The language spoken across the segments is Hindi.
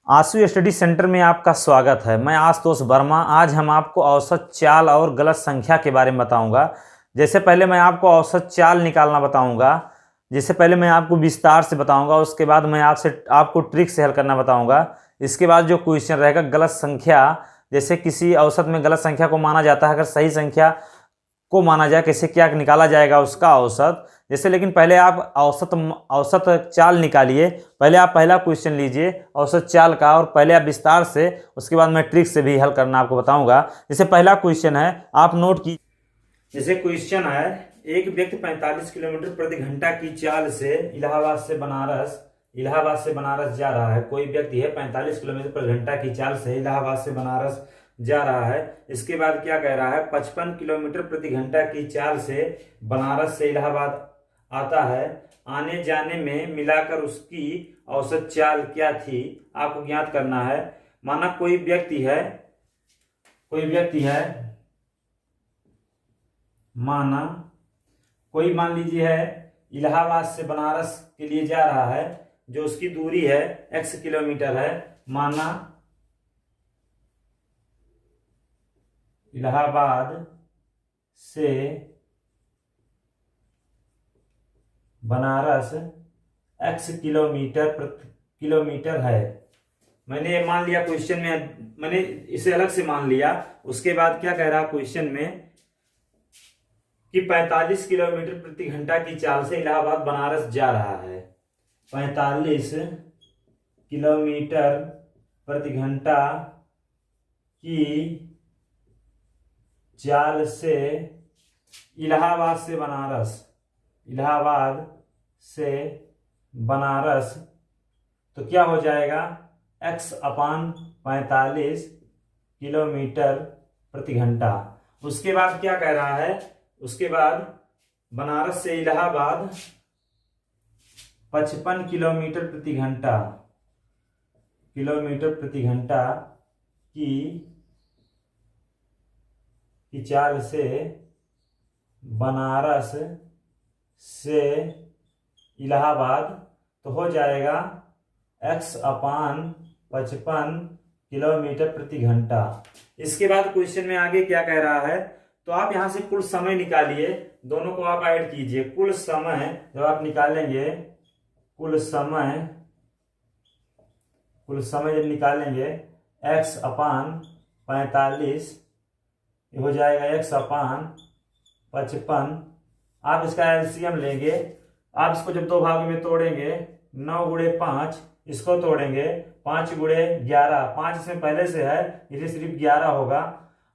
आंसू स्टडी सेंटर में आपका स्वागत है। मैं आशुतोष वर्मा। आज हम आपको औसत चाल और गलत संख्या के बारे में बताऊंगा। जैसे पहले मैं आपको औसत चाल निकालना बताऊंगा, जिससे पहले मैं आपको विस्तार से बताऊंगा। उसके बाद मैं आपको ट्रिक से हल करना बताऊंगा। इसके बाद जो क्वेश्चन रहेगा गलत संख्या, जैसे किसी औसत में गलत संख्या को माना जाता है, अगर सही संख्या को माना जाए कैसे क्या निकाला जाएगा उसका औसत। जैसे लेकिन पहले आप औसत चाल निकालिए। पहले आप पहला क्वेश्चन लीजिए औसत चाल का, और पहले आप विस्तार से, उसके बाद मैं ट्रिक से भी हल करना आपको बताऊंगा। जैसे पहला क्वेश्चन है, आप नोट की। जैसे क्वेश्चन है, एक व्यक्ति 45 किलोमीटर प्रति घंटा की चाल से इलाहाबाद से बनारस जा रहा है। कोई व्यक्ति है 45 किलोमीटर प्रति घंटा की चाल से इलाहाबाद से बनारस जा रहा है। इसके बाद क्या कह रहा है, 55 किलोमीटर प्रति घंटा की चाल से बनारस से इलाहाबाद आता है। आने जाने में मिलाकर उसकी औसत चाल क्या थी, आपको ज्ञात करना है। माना कोई व्यक्ति है मान लीजिए है इलाहाबाद से बनारस के लिए जा रहा है, जो उसकी दूरी है x किलोमीटर है। माना इलाहाबाद से बनारस x किलोमीटर है। मैंने ये मान लिया, क्वेश्चन में मैंने इसे अलग से मान लिया। उसके बाद क्या कह रहा क्वेश्चन में कि 45 किलोमीटर प्रति घंटा की चाल से इलाहाबाद बनारस जा रहा है। 45 किलोमीटर प्रति घंटा की चाल से इलाहाबाद से बनारस, तो क्या हो जाएगा, x अपान 45 किलोमीटर प्रति घंटा। उसके बाद क्या कह रहा है, उसके बाद बनारस से इलाहाबाद 55 किलोमीटर प्रति घंटा की चाल से बनारस से इलाहाबाद, तो हो जाएगा x अपान 55 किलोमीटर प्रति घंटा। इसके बाद क्वेश्चन में आगे क्या कह रहा है, तो आप यहां से कुल समय निकालिए, दोनों को आप ऐड कीजिए। कुल समय जब आप निकालेंगे, कुल समय जब निकालेंगे x अपान 45, ये हो जाएगा x अपान 55। आप इसका एलसीएम लेंगे। आप इसको जब दो भागों में तोड़ेंगे, 9 गुणे 5, इसको तोड़ेंगे 5 गुणे 11, 5 इसमें पहले से है इसलिए सिर्फ 11 होगा।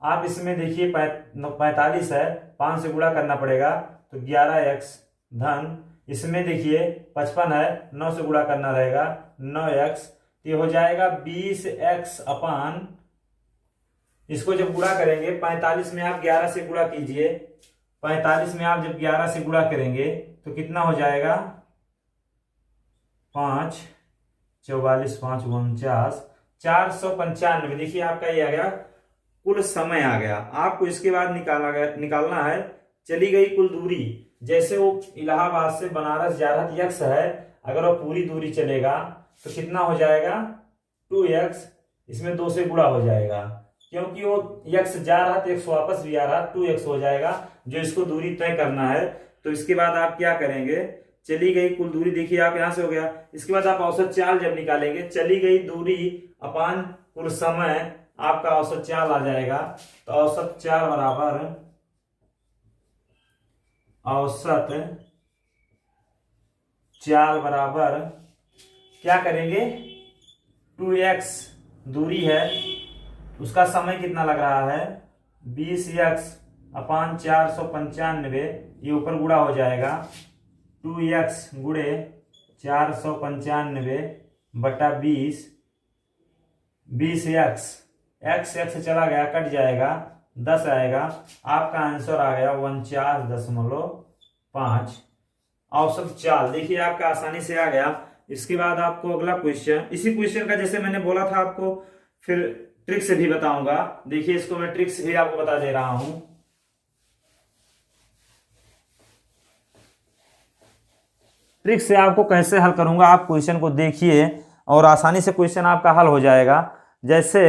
आप इसमें देखिए 45 है, 5 से गुणा करना पड़ेगा तो 11x धन, इसमें देखिए 55 है, 9 से गुणा करना रहेगा 9x, ये हो जाएगा 20x अपान, इसको जब गुणा करेंगे 45 में आप 11 से गुणा कीजिए। 45 में आप जब 11 से गुणा करेंगे तो कितना हो जाएगा, 5 44 5 49 495। देखिए आपका ये आ गया, कुल समय आ गया। आपको इसके बाद निकालना है चली गई कुल दूरी। जैसे वो इलाहाबाद से बनारस जा रहा था, x है, अगर वो पूरी दूरी चलेगा तो कितना हो जाएगा, 2x, इसमें 2 से गुणा हो जाएगा, क्योंकि वो x जा रहा था, x वापस भी आ रहा, 2x हो जाएगा जो इसको दूरी तय करना है। तो इसके बाद आप क्या करेंगे, चली गई कुल दूरी, देखिए आप यहां से हो गया। इसके बाद आप औसत चाल जब निकालेंगे, चली गई दूरी अपान कुल समय, आपका औसत चाल आ जाएगा। तो औसत चाल बराबर क्या करेंगे, 2x दूरी है, उसका समय कितना लग रहा है, 20x अपान 495, ये ऊपर गुणा हो जाएगा 2x गुणे 495 बटा 20, 20x, x चला गया, कट जाएगा, 10 आएगा। आपका आंसर आ गया 49.5। औसत चाल देखिए आपका आसानी से आ गया। इसके बाद आपको अगला क्वेश्चन, इसी क्वेश्चन का जैसे मैंने बोला था आपको, फिर ट्रिक से भी बताऊंगा। देखिए इसको मैं ट्रिक से भी आपको बता दे रहा हूं। ट्रिक से आपको कैसे हल करूंगा, आप क्वेश्चन को देखिए। और आसानी से क्वेश्चन आपका हल हो जाएगा। जैसे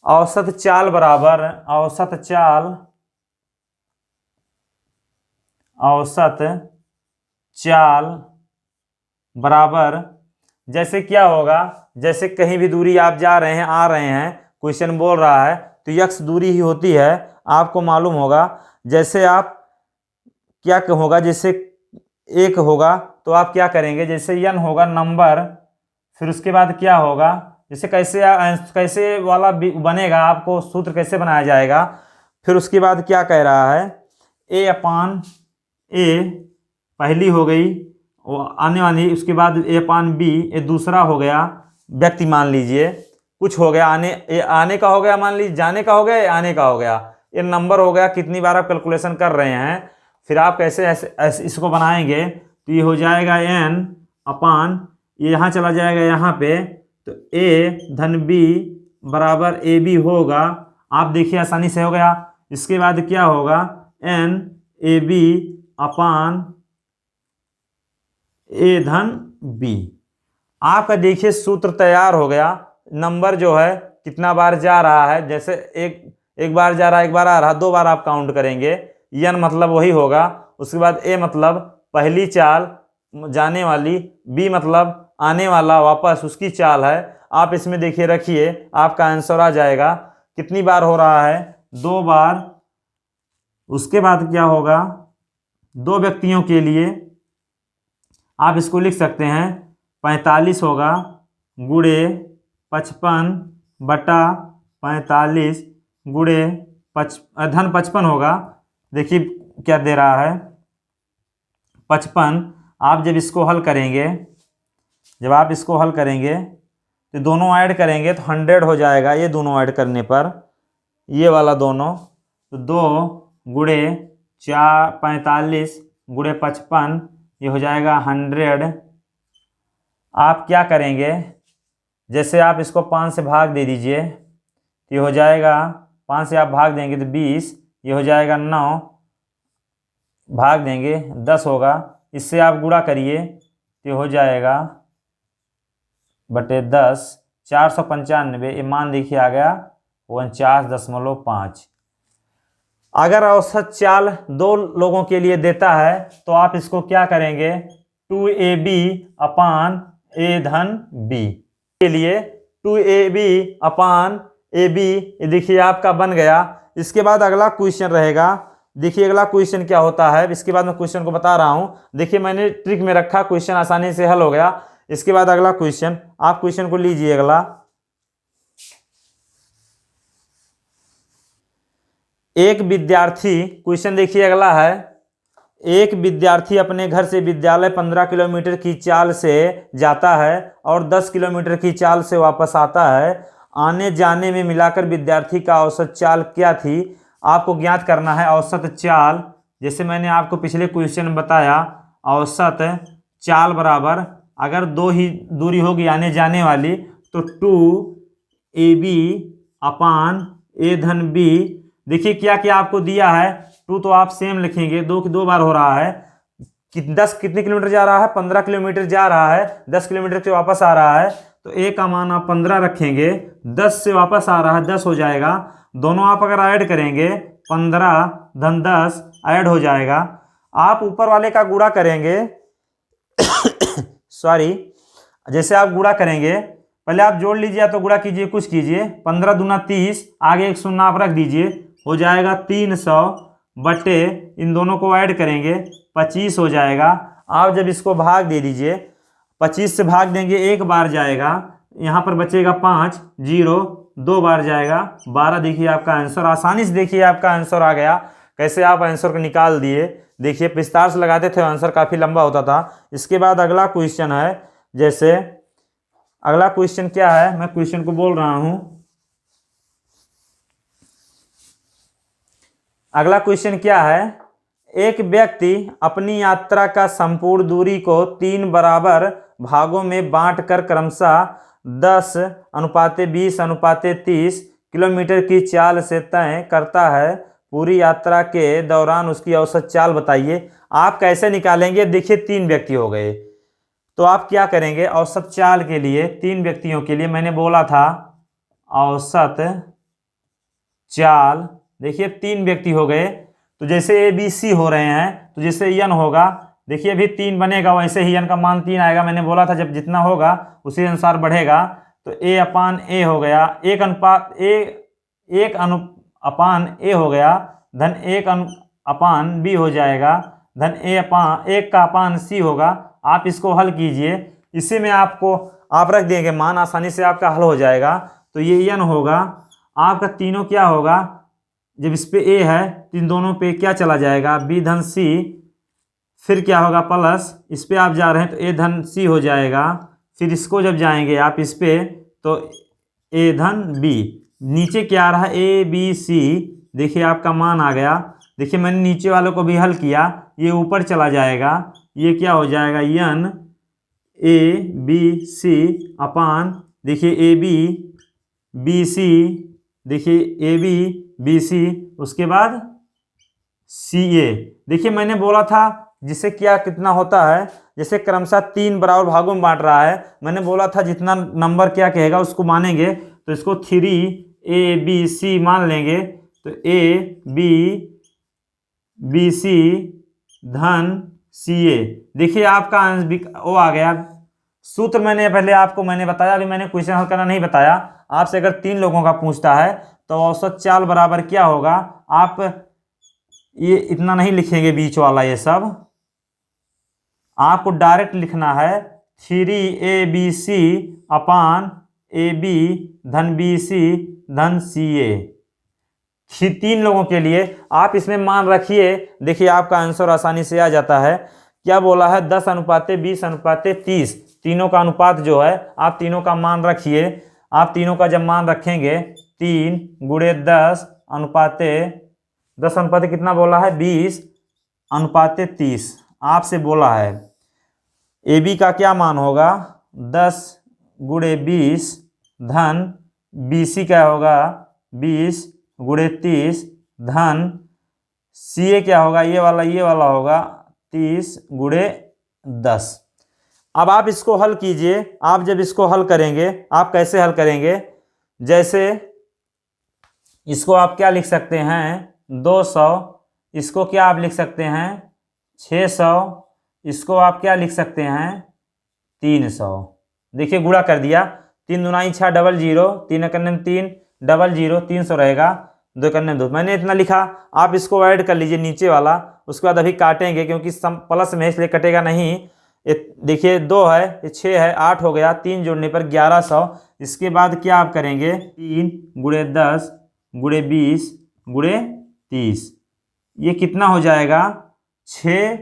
औसत चाल बराबर औसत चाल बराबर, जैसे क्या होगा, जैसे कहीं भी दूरी आप जा रहे हैं आ रहे हैं, क्वेश्चन बोल रहा है तो यक्स दूरी ही होती है, आपको मालूम होगा। जैसे आप क्या होगा, जैसे एक होगा तो आप क्या करेंगे, जैसे n होगा नंबर, फिर उसके बाद क्या होगा, जैसे कैसे वाला बनेगा, आपको सूत्र कैसे बनाया जाएगा। फिर उसके बाद क्या कह रहा है, a अपान a पहली हो गई आने वाली, उसके बाद a अपान b, ये दूसरा हो गया व्यक्ति, मान लीजिए कुछ हो गया, आने का हो गया, मान लीजिए जाने का हो गया या आने का हो गया, ये नंबर हो गया, कितनी बार आप कैलकुलेशन कर रहे हैं। फिर आप कैसे ऐसे इसको बनाएंगे तो ये हो जाएगा n अपान, ये यहाँ चला जाएगा यहाँ पे, तो a धन b बराबर ए बी होगा। आप देखिए आसानी से हो गया। इसके बाद क्या होगा, n ए बी अपान ए धन b। आपका देखिए सूत्र तैयार हो गया। नंबर जो है कितना बार जा रहा है, जैसे एक बार जा रहा है, एक बार आ रहा, 2 बार आप काउंट करेंगे, n मतलब वही होगा। उसके बाद a मतलब पहली चाल जाने वाली, b मतलब आने वाला वापस उसकी चाल है। आप इसमें देखिए रखिए, आपका आंसर आ जाएगा। कितनी बार हो रहा है, 2 बार। उसके बाद क्या होगा, 2 व्यक्तियों के लिए आप इसको लिख सकते हैं 45 होगा गुणे 55 बटा 45 गुणे धन 55 होगा। देखिए क्या दे रहा है 55। आप जब इसको हल करेंगे, जब आप इसको हल करेंगे तो दोनों ऐड करेंगे तो 100 हो जाएगा। ये दोनों ऐड करने पर ये वाला दोनों, तो 2 गुणे 45 गुणे 55, ये हो जाएगा 100। आप क्या करेंगे, जैसे आप इसको 5 से भाग दे दीजिए तो ये हो जाएगा, 5 से आप भाग देंगे तो 20, ये हो जाएगा 9, भाग देंगे 10 होगा। इससे आप गुणा करिए तो ये हो जाएगा बटे 10, 495। ये मान देखिए आ गया 49.5। अगर औसत चाल 2 लोगों के लिए देता है तो आप इसको क्या करेंगे, 2ab अपान a धन b के लिए 2ab अपान ab, देखिए आपका बन गया। इसके बाद अगला क्वेश्चन रहेगा। देखिए अगला क्वेश्चन क्या होता है, इसके बाद मैं क्वेश्चन को बता रहा हूं। देखिए मैंने ट्रिक में रखा, क्वेश्चन आसानी से हल हो गया। इसके बाद अगला क्वेश्चन, आप क्वेश्चन को लीजिए अगला। एक विद्यार्थी, क्वेश्चन देखिए अगला है, एक विद्यार्थी अपने घर से विद्यालय 15 किलोमीटर की चाल से जाता है और 10 किलोमीटर की चाल से वापस आता है। आने जाने में मिलाकर विद्यार्थी का औसत चाल क्या थी। आपको ज्ञात करना है औसत चाल। जैसे मैंने आपको पिछले क्वेश्चन में बताया, औसत चाल बराबर, अगर 2 ही दूरी होगी आने जाने वाली तो 2ab अपान a धन b। देखिए क्या क्या आपको दिया है, 2 तो आप सेम लिखेंगे, 2 की 2 बार हो रहा है कि 10 कितने किलोमीटर जा रहा है, 15 किलोमीटर जा रहा है, 10 किलोमीटर से वापस आ रहा है, तो a का मान आप 15 रखेंगे, 10 से वापस आ रहा है 10 हो जाएगा। दोनों आप अगर ऐड करेंगे 15 धन 10 ऐड हो जाएगा। आप ऊपर वाले का गुणा करेंगे सॉरी, जैसे आप गुणा करेंगे, पहले आप जोड़ लीजिए या तो गुणा कीजिए, कुछ कीजिए। 15 दूना 30, आगे एक शून्य आप रख दीजिए, हो जाएगा 300 बटे, इन दोनों को ऐड करेंगे 25 हो जाएगा। आप जब इसको भाग दे दीजिए, 25 से भाग देंगे 1 बार जाएगा, यहाँ पर बचेगा 5, 0 2 बार जाएगा 12। देखिए आपका आंसर, आसानी से देखिए आपका आंसर आ गया। कैसे आप आंसर को निकाल दिए, देखिए विस्तार से लगाते थे आंसर काफ़ी लंबा होता था। इसके बाद अगला क्वेश्चन है, जैसे अगला क्वेश्चन क्या है, मैं क्वेश्चन को बोल रहा हूं। अगला क्वेश्चन क्या है, एक व्यक्ति अपनी यात्रा का संपूर्ण दूरी को 3 बराबर भागों में बांटकर क्रमशः 10:20:30 किलोमीटर की चाल से तय करता है। पूरी यात्रा के दौरान उसकी औसत चाल बताइए। आप कैसे निकालेंगे, देखिए 3 व्यक्ति हो गए, तो आप क्या करेंगे, औसत चाल के लिए 3 व्यक्तियों के लिए मैंने बोला था औसत चाल, देखिए 3 व्यक्ति हो गए, तो जैसे ए बी सी हो रहे हैं तो जैसे यन होगा, देखिए अभी 3 बनेगा वैसे ही यन का मान 3 आएगा। मैंने बोला था जब जितना होगा उसी अनुसार बढ़ेगा, तो ए अपान ए हो गया, एक अनुपात ए, एक अनु अपान ए हो गया, धन एक अपान बी हो जाएगा, धन ए अपान एक का अपान सी होगा। आप इसको हल कीजिए, इसी में आपको आप रख देंगे मान, आसानी से आपका हल हो जाएगा। तो ये यन होगा, आपका तीनों क्या होगा, जब इस पे ए है तो इन दोनों पे क्या चला जाएगा, बी धन सी, फिर क्या होगा प्लस, इस पे आप जा रहे हैं तो ए धन सी हो जाएगा, फिर इसको जब जाएंगे आप इस पे तो ए धन बी, नीचे क्या आ रहा है ए बी सी, देखिए आपका मान आ गया। देखिए मैंने नीचे वालों को भी हल किया, ये ऊपर चला जाएगा, ये क्या हो जाएगा यन ए बी सी अपान, देखिए ए बी बी सी, देखिए ए बी बी सी, उसके बाद सी ए। देखिए मैंने बोला था जिससे क्या कितना होता है, जैसे क्रमशः 3 बराबर भागों में बांट रहा है, मैंने बोला था जितना नंबर क्या कहेगा उसको मानेंगे, तो इसको 3 ए बी सी मान लेंगे, तो ए बी बी सी धन सी ए। देखिए आपका आंसर वो आ गया। सूत्र मैंने पहले आपको मैंने बताया, अभी मैंने क्वेश्चन हल करना नहीं बताया। आपसे अगर 3 लोगों का पूछता है तो औसत चाल बराबर क्या होगा, आप ये इतना नहीं लिखेंगे बीच वाला, ये सब आपको डायरेक्ट लिखना है 3 ए बी सी अपान ए बी धन बी सी धन सी ए। 3 लोगों के लिए आप इसमें मान रखिए, देखिए आपका आंसर आसानी से आ जाता है। क्या बोला है 10:20:30, तीनों का अनुपात जो है आप तीनों का मान रखिए। आप तीनों का जब मान रखेंगे 3 गुणे 10 अनुपाते 10 अनुपाते कितना बोला है 20:30 आपसे बोला है। ए बी का क्या मान होगा 10 गुणे 20 धन बी सी क्या होगा 20 गुणे 30 धन सी ए क्या होगा ये वाला होगा 30 गुणे 10। अब आप इसको हल कीजिए। आप जब इसको हल करेंगे, आप कैसे हल करेंगे, जैसे इसको आप क्या लिख सकते हैं 200, इसको क्या आप लिख सकते हैं 600, इसको आप क्या लिख सकते हैं 300। देखिए गुणा कर दिया, 3 दूना 6 डबल 0, 3 एकन्ने 3 डबल 0, 300 रहेगा, 2 एकन्ने 2। मैंने इतना लिखा, आप इसको ऐड कर लीजिए नीचे वाला, उसके बाद अभी काटेंगे क्योंकि सम प्लस में इसलिए कटेगा नहीं। देखिए 2 है, ये 6 है, 8 हो गया, 3 जोड़ने पर 1100। इसके बाद क्या आप करेंगे 3 गुणे 10 गुणे 20 गुणे 30, ये कितना हो जाएगा 6,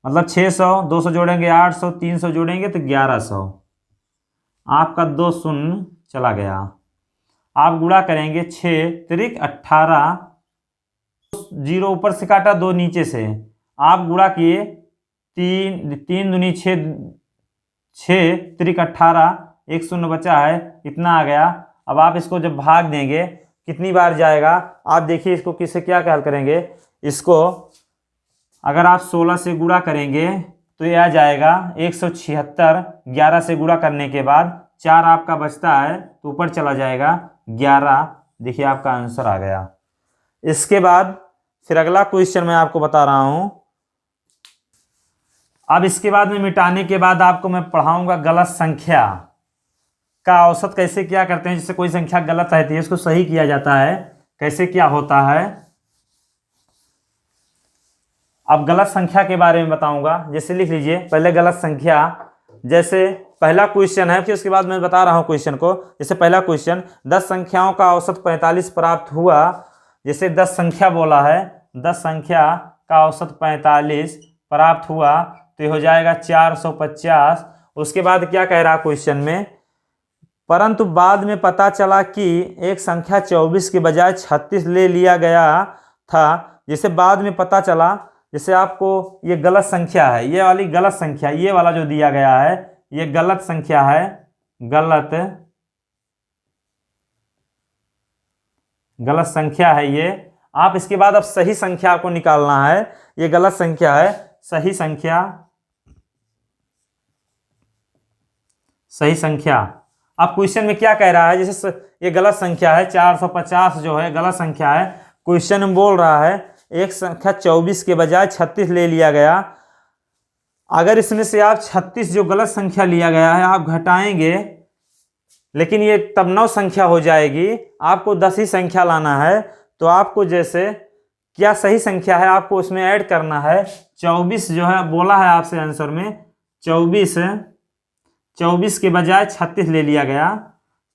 मतलब 600, 200 जोड़ेंगे 800, 300 जोड़ेंगे तो 1100। आपका 2 शून्य चला गया। आप गुणा करेंगे 6 त्रिक 18, 0 ऊपर से काटा 2 नीचे से, आप गुणा किए 3 दूनी 6, 6 त्रिक 18, 1 शून्य बचा है, इतना आ गया। अब आप इसको जब भाग देंगे कितनी बार जाएगा, आप देखिए इसको किससे क्या हल करेंगे। इसको अगर आप 16 से गुणा करेंगे तो ये आ जाएगा 176, 11 से गुणा करने के बाद 4 आपका बचता है तो ऊपर चला जाएगा 11। देखिए आपका आंसर आ गया। इसके बाद फिर अगला क्वेश्चन मैं आपको बता रहा हूं। अब इसके बाद में मिटाने के बाद आपको मैं पढ़ाऊंगा गलत संख्या का औसत कैसे क्या करते हैं। जिससे कोई संख्या गलत रहती है इसको सही किया जाता है, कैसे क्या होता है। अब गलत संख्या के बारे में बताऊंगा। जैसे लिख लीजिए पहले गलत संख्या, जैसे पहला क्वेश्चन है, फिर उसके बाद मैं बता रहा हूं क्वेश्चन को। जैसे पहला क्वेश्चन 10 संख्याओं का औसत 45 प्राप्त हुआ। जैसे 10 संख्या बोला है, 10 संख्या का औसत 45 प्राप्त हुआ तो ये हो जाएगा 450। उसके बाद क्या कह रहा क्वेश्चन में, परंतु बाद में पता चला कि एक संख्या 24 के बजाय 36 ले लिया गया था। जैसे बाद में पता चला, जैसे आपको ये गलत संख्या है, ये वाली गलत संख्या, ये वाला जो दिया गया है ये गलत संख्या है, गलत संख्या है ये। आप इसके बाद अब सही संख्या को निकालना है। ये गलत संख्या है, सही संख्या सही संख्या। अब क्वेश्चन में क्या कह रहा है, जैसे ये गलत संख्या है, 450 जो है गलत संख्या है। क्वेश्चन में बोल रहा है एक संख्या 24 के बजाय 36 ले लिया गया। अगर इसमें से आप 36 जो गलत संख्या लिया गया है आप घटाएंगे, लेकिन ये तब 9 संख्या हो जाएगी, आपको 10 ही संख्या लाना है। तो आपको जैसे क्या सही संख्या है आपको उसमें ऐड करना है। 24 जो है बोला है आपसे आंसर में, 24 के बजाय 36 ले लिया गया।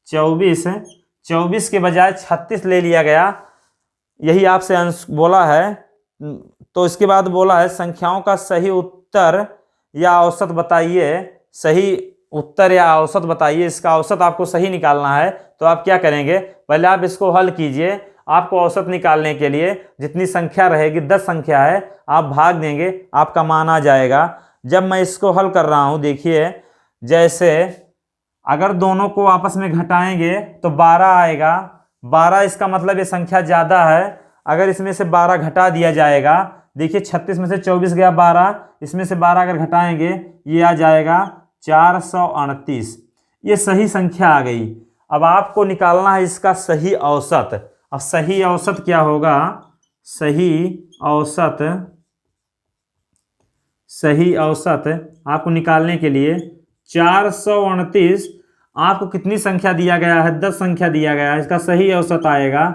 24 के बजाय 36 ले लिया गया, यही आपसे बोला है। तो इसके बाद बोला है संख्याओं का सही उत्तर या औसत बताइए। सही उत्तर या औसत बताइए, इसका औसत आपको सही निकालना है। तो आप क्या करेंगे, पहले आप इसको हल कीजिए। आपको औसत निकालने के लिए जितनी संख्या रहेगी, 10 संख्या है, आप भाग देंगे, आपका मान आ जाएगा। जब मैं इसको हल कर रहा हूँ, देखिए जैसे अगर दोनों को आपस में घटाएंगे तो 12 आएगा। 12 इसका मतलब ये संख्या ज़्यादा है। अगर इसमें से 12 घटा दिया जाएगा, देखिए 36 में से 24 गया 12, इसमें से 12 अगर घटाएंगे ये आ जाएगा 438। ये सही संख्या आ गई। अब आपको निकालना है इसका सही औसत। अब सही औसत क्या होगा, सही औसत आपको निकालने के लिए 438 आपको कितनी संख्या दिया गया है, 10 संख्या दिया गया है। इसका सही औसत आएगा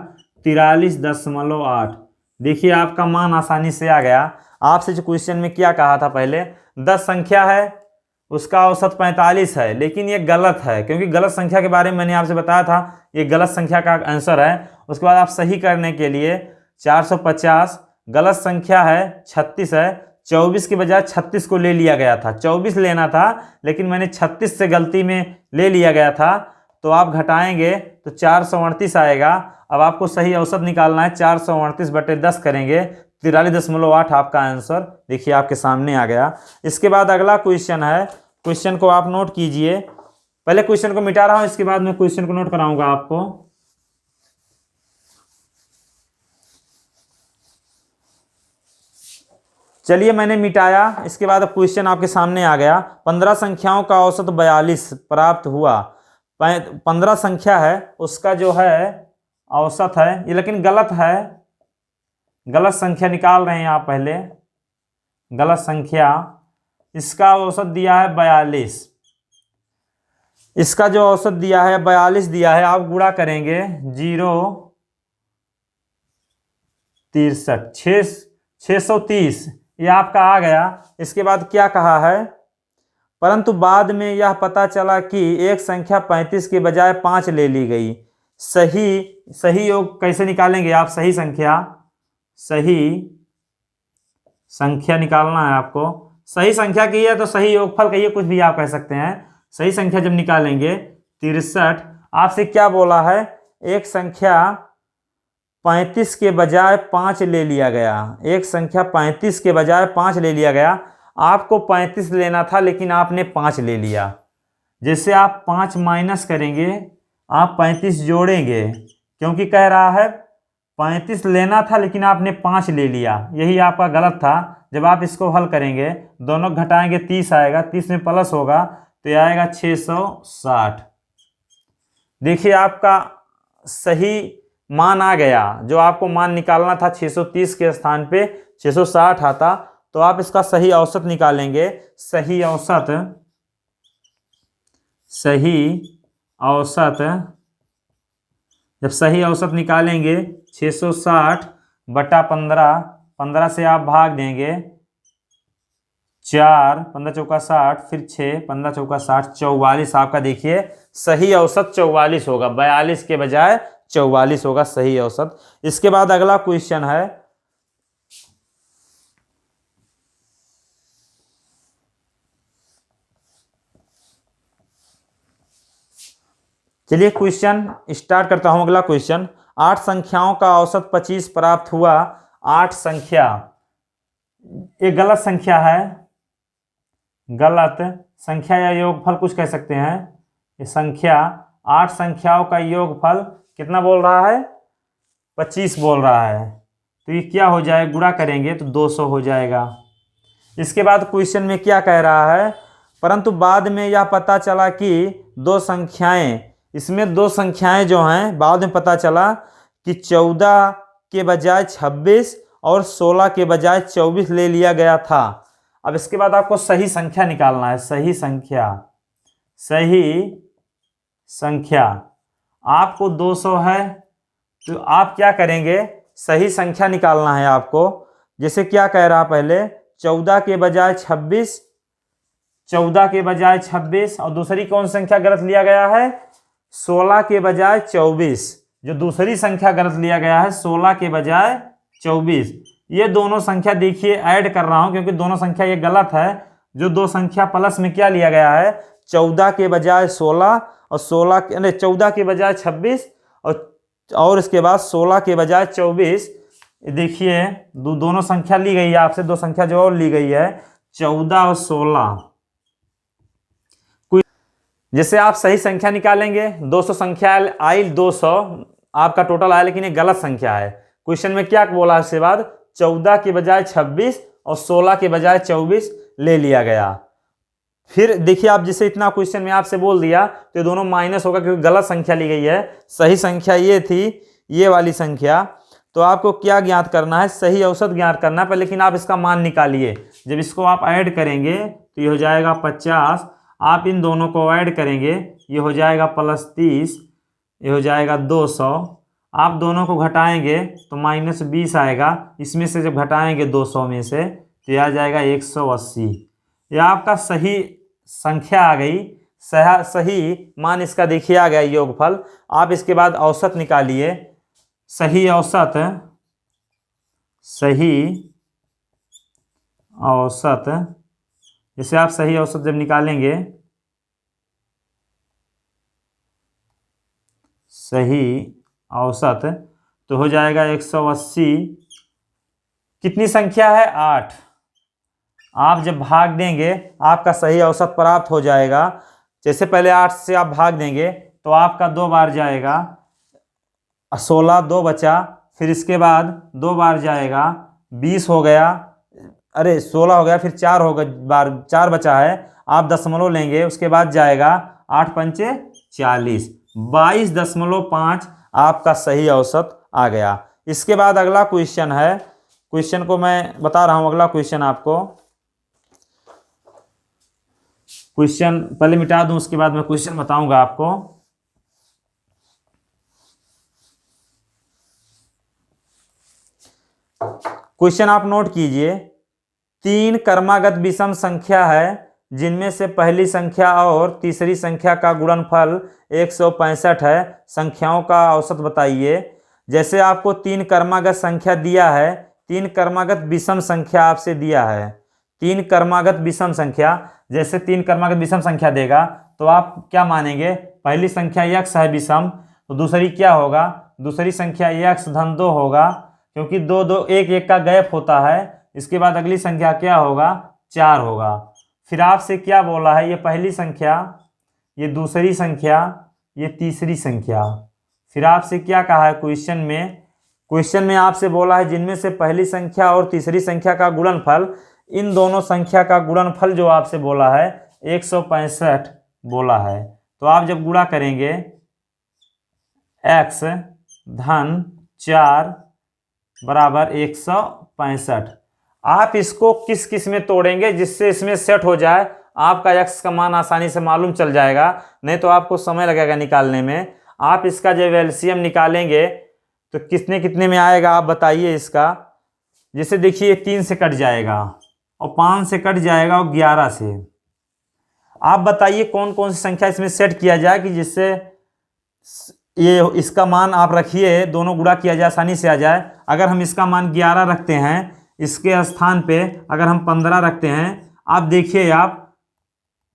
43.8। देखिए आपका मान आसानी से आ गया। आपसे जो क्वेश्चन में क्या कहा था, पहले 10 संख्या है उसका औसत 45 है, लेकिन ये गलत है, क्योंकि गलत संख्या के बारे में मैंने आपसे बताया था, ये गलत संख्या का आंसर है। उसके बाद आप सही करने के लिए 450 गलत संख्या है, 36 है, 24 के बजाय 36 को ले लिया गया था। 24 लेना था, लेकिन मैंने 36 से गलती में ले लिया गया था। तो आप घटाएंगे तो 438 आएगा। अब आपको सही औसत निकालना है, 438/10 करेंगे, 43.8 आपका आंसर देखिए आपके सामने आ गया। इसके बाद अगला क्वेश्चन है, क्वेश्चन को आप नोट कीजिए। पहले क्वेश्चन को मिटा रहा हूं, इसके बाद मैं क्वेश्चन को नोट कराऊंगा आपको। चलिए मैंने मिटाया, इसके बाद अब क्वेश्चन आपके सामने आ गया। 15 संख्याओं का औसत 42 प्राप्त हुआ। 15 संख्या है उसका जो है औसत है, ये लेकिन गलत है, गलत संख्या निकाल रहे हैं आप पहले। गलत संख्या, इसका औसत दिया है 42, इसका जो औसत दिया है 42 दिया है। आप गुणा करेंगे 063 630, ये आपका आ गया। इसके बाद क्या कहा है, परंतु बाद में यह पता चला कि एक संख्या 35 के बजाय 5 ले ली गई। सही योग कैसे निकालेंगे आप, सही संख्या निकालना है आपको। सही संख्या की है तो सही योगफल कहिए, कुछ भी आप कह सकते हैं। सही संख्या जब निकालेंगे 63, आपसे क्या बोला है, एक संख्या 35 के बजाय 5 ले लिया गया। एक संख्या 35 के बजाय 5 ले लिया गया। आपको 35 लेना था, लेकिन आपने 5 ले लिया। जैसे आप 5 माइनस करेंगे, आप 35 जोड़ेंगे, क्योंकि कह रहा है 35 लेना था लेकिन आपने 5 ले लिया। यही आपका गलत था। जब आप इसको हल करेंगे, दोनों घटाएंगे 30 आएगा, 30 में प्लस होगा तो यह आएगा 660। देखिए आपका सही मान आ गया। जो आपको मान निकालना था 630 के स्थान पे 660 आता। तो आप इसका सही औसत निकालेंगे। सही औसत जब सही औसत निकालेंगे 660/15, 15 से आप भाग देंगे 4, 15 चौका 60, फिर 6, 15 चौका 60, 44 आपका देखिए सही औसत 44 होगा। 42 के बजाय 44 होगा सही औसत। इसके बाद अगला क्वेश्चन है, चलिए क्वेश्चन स्टार्ट करता हूं। अगला क्वेश्चन, 8 संख्याओं का औसत 25 प्राप्त हुआ। 8 संख्या, ये गलत संख्या है, गलत संख्या या योगफल कुछ कह सकते हैं। ये संख्या 8 संख्याओं का योगफल कितना बोल रहा है, 25 बोल रहा है। तो ये क्या हो जाए, गुणा करेंगे तो 200 हो जाएगा। इसके बाद क्वेश्चन में क्या कह रहा है, परंतु बाद में यह पता चला कि इसमें दो संख्याएं जो हैं, बाद में पता चला कि 14 के बजाय 26 और 16 के बजाय 24 ले लिया गया था। अब इसके बाद आपको सही संख्या निकालना है। सही संख्या आपको 200 है, तो आप क्या करेंगे, सही संख्या निकालना है आपको। जैसे क्या कह रहा पहले, 14 के बजाय 26, 14 के बजाय 26, और दूसरी कौन संख्या गलत लिया गया है, 16 के बजाय 24। जो दूसरी संख्या गलत लिया गया है 16 के बजाय 24, ये दोनों संख्या देखिए ऐड कर रहा हूं क्योंकि दोनों संख्या ये गलत है। जो दो संख्या प्लस में क्या लिया गया है, 14 के बजाय 16 और 14 के बजाय 26 और इसके बाद 16 के बजाय 24। देखिए दोनों संख्या ली गई है आपसे, दो संख्या जो और ली गई है 14 और 16। जैसे आप सही संख्या निकालेंगे, 200 संख्या आई, 200 आपका टोटल आया, लेकिन ये गलत संख्या है। क्वेश्चन में क्या बोला, इसके बाद 14 के बजाय 26 और 16 के बजाय 24 ले लिया गया। फिर देखिए आप जैसे इतना क्वेश्चन में आपसे बोल दिया तो दोनों माइनस होगा क्योंकि गलत संख्या ली गई है। सही संख्या ये थी, ये वाली संख्या। तो आपको क्या ज्ञात करना है, सही औसत ज्ञात करना है, पर लेकिन आप इसका मान निकालिए। जब इसको आप ऐड करेंगे तो ये हो जाएगा 50, आप इन दोनों को ऐड करेंगे, ये हो जाएगा +30, ये हो जाएगा 200। आप दोनों को घटाएंगे तो -20 आएगा। इसमें से जब घटाएंगे 200 में से तो यह आ जाएगा 180। यह आपका सही संख्या आ गई, सही मान इसका देखिए आ गया योगफल। आप इसके बाद औसत निकालिए। सही औसत जैसे आप सही औसत जब निकालेंगे, सही औसत तो हो जाएगा 180। कितनी संख्या है, 8। आप जब भाग देंगे आपका सही औसत प्राप्त हो जाएगा। जैसे पहले 8 से आप भाग देंगे तो आपका 2 बार जाएगा, 16 2 बचा, फिर इसके बाद 2 बार जाएगा, 20 हो गया, 16 हो गया, फिर 4 होगा, 4 बचा है, आप दशमलव लेंगे, उसके बाद जाएगा 8 पंचे 40, 22.5 आपका सही औसत आ गया। इसके बाद अगला क्वेश्चन है, क्वेश्चन को मैं बता रहा हूं। अगला क्वेश्चन आपको, क्वेश्चन पहले मिटा दूं उसके बाद मैं क्वेश्चन बताऊंगा आपको। क्वेश्चन आप नोट कीजिए। 3 क्रमागत विषम संख्या है जिनमें से पहली संख्या और तीसरी संख्या का गुणनफल 165 है। संख्याओं का औसत बताइए। जैसे आपको 3 क्रमागत संख्या दिया है, 3 क्रमागत विषम संख्या आपसे दिया है, 3 क्रमागत विषम संख्या। जैसे 3 क्रमागत विषम संख्या देगा तो आप क्या मानेंगे, पहली संख्या x है विषम, तो दूसरी क्या होगा, दूसरी संख्या x धन 2 होगा, क्योंकि 2 2 1 1 का गैप होता है। इसके बाद अगली संख्या क्या होगा, 4 होगा। फिर आपसे क्या बोला है, ये पहली संख्या, ये दूसरी संख्या, ये तीसरी संख्या। फिर आपसे क्या कहा है क्वेश्चन में आपसे बोला है जिनमें से पहली संख्या और तीसरी संख्या का गुणनफल, इन दोनों संख्या का गुणनफल जो आपसे बोला है 165 बोला है। तो आप जब गुणा करेंगे x धन 4 बराबर 165, आप इसको किस में तोड़ेंगे जिससे इसमें सेट हो जाए, आपका x का मान आसानी से मालूम चल जाएगा, नहीं तो आपको समय लगेगा निकालने में। आप इसका जब एलसीएम निकालेंगे तो कितने में आएगा आप बताइए इसका। जैसे देखिए 3 से कट जाएगा और 5 से कट जाएगा और 11 से। आप बताइए कौन कौन सी संख्या इसमें सेट किया जाए कि जिससे ये इसका मान आप रखिए, दोनों गुणा किया जाए, आसानी से आ जाए। अगर हम इसका मान 11 रखते हैं, इसके स्थान पे अगर हम 15 रखते हैं, आप देखिए आप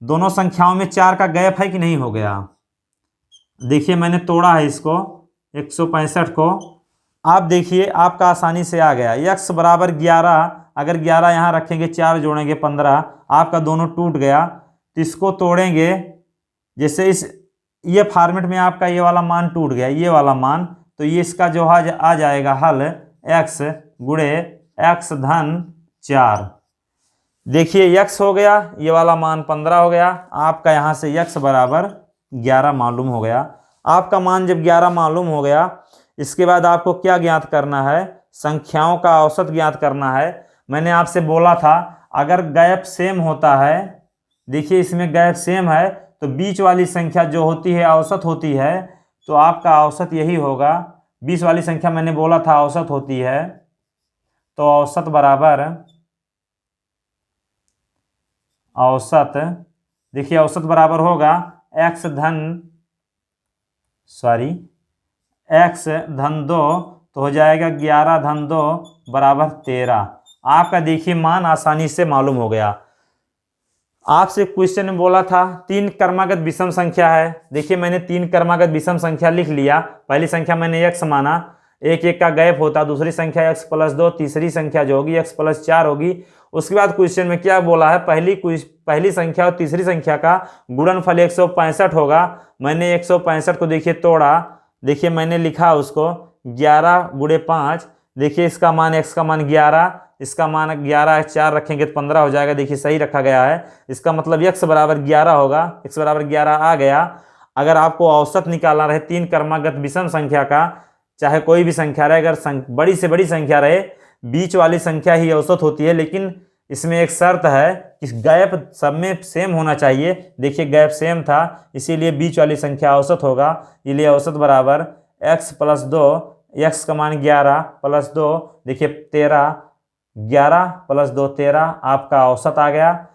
दोनों संख्याओं में 4 का गैप है कि नहीं हो गया। देखिए मैंने तोड़ा है इसको 165 को, आप देखिए आपका आसानी से आ गया। x बराबर 11, अगर 11 यहाँ रखेंगे, 4 जोड़ेंगे 15, आपका दोनों टूट गया। तो इसको तोड़ेंगे, जैसे ये फॉर्मेट में आपका ये वाला मान टूट गया, ये वाला मान, तो ये इसका जो आ जाएगा हल x गुणे x धन 4। देखिए x हो गया, ये वाला मान 15 हो गया। आपका यहाँ से x बराबर 11 मालूम हो गया। आपका मान जब 11 मालूम हो गया, इसके बाद आपको क्या ज्ञात करना है, संख्याओं का औसत ज्ञात करना है। मैंने आपसे बोला था अगर गैप सेम होता है, देखिए इसमें गैप सेम है तो बीच वाली संख्या जो होती है औसत होती है, तो आपका औसत यही होगा। बीच वाली संख्या मैंने बोला था औसत होती है, तो औसत बराबर औसत, देखिए औसत बराबर होगा x धन 2, तो हो जाएगा 11 धन 2 बराबर 13। आपका देखिए मान आसानी से मालूम हो गया। आपसे क्वेश्चन में बोला था 3 क्रमागत विषम संख्या है। देखिए मैंने 3 क्रमागत विषम संख्या लिख लिया। पहली संख्या मैंने x माना, एक एक का गैप होता, दूसरी संख्या x प्लस 2, तीसरी संख्या जो होगी x प्लस 4 होगी। उसके बाद क्वेश्चन में क्या बोला है, पहली संख्या और तीसरी संख्या का गुणनफल 165 होगा। मैंने 165 को देखिए तोड़ा, देखिए मैंने लिखा उसको 11 गुणे 5। देखिए इसका मान x का मान 11, इसका मान 11 4 रखेंगे तो 15 हो जाएगा। देखिए सही रखा गया है, इसका मतलब x बराबर 11 होगा। x बराबर 11 आ गया। अगर आपको औसत निकालना रहे 3 क्रमागत विषम संख्या का, चाहे कोई भी संख्या रहे, अगर बड़ी से बड़ी संख्या रहे, बीच वाली संख्या ही औसत होती है, लेकिन इसमें एक शर्त है कि गैप सब में सेम होना चाहिए। देखिए गैप सेम था, इसीलिए बीच वाली संख्या औसत होगा। इसलिए औसत बराबर x प्लस 2, x का मान 11 प्लस 2, देखिए 13, 11 प्लस 2 13, आपका औसत आ गया।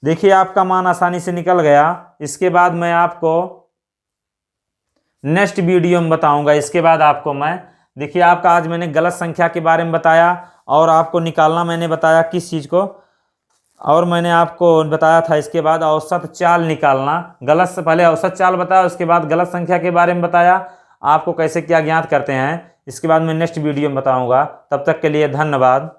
देखिए आपका मान आसानी से निकल गया। इसके बाद मैं आपको नेक्स्ट वीडियो में बताऊंगा। इसके बाद आपको मैं, देखिए आपका आज मैंने गलत संख्या के बारे में बताया और आपको निकालना मैंने बताया किस चीज़ को, और मैंने आपको बताया था इसके बाद औसत चाल निकालना। गलत से पहले औसत चाल बताया, उसके बाद गलत संख्या के बारे में बताया आपको कैसे क्या ज्ञात करते हैं। इसके बाद मैं नेक्स्ट वीडियो में बताऊंगा। तब तक के लिए धन्यवाद।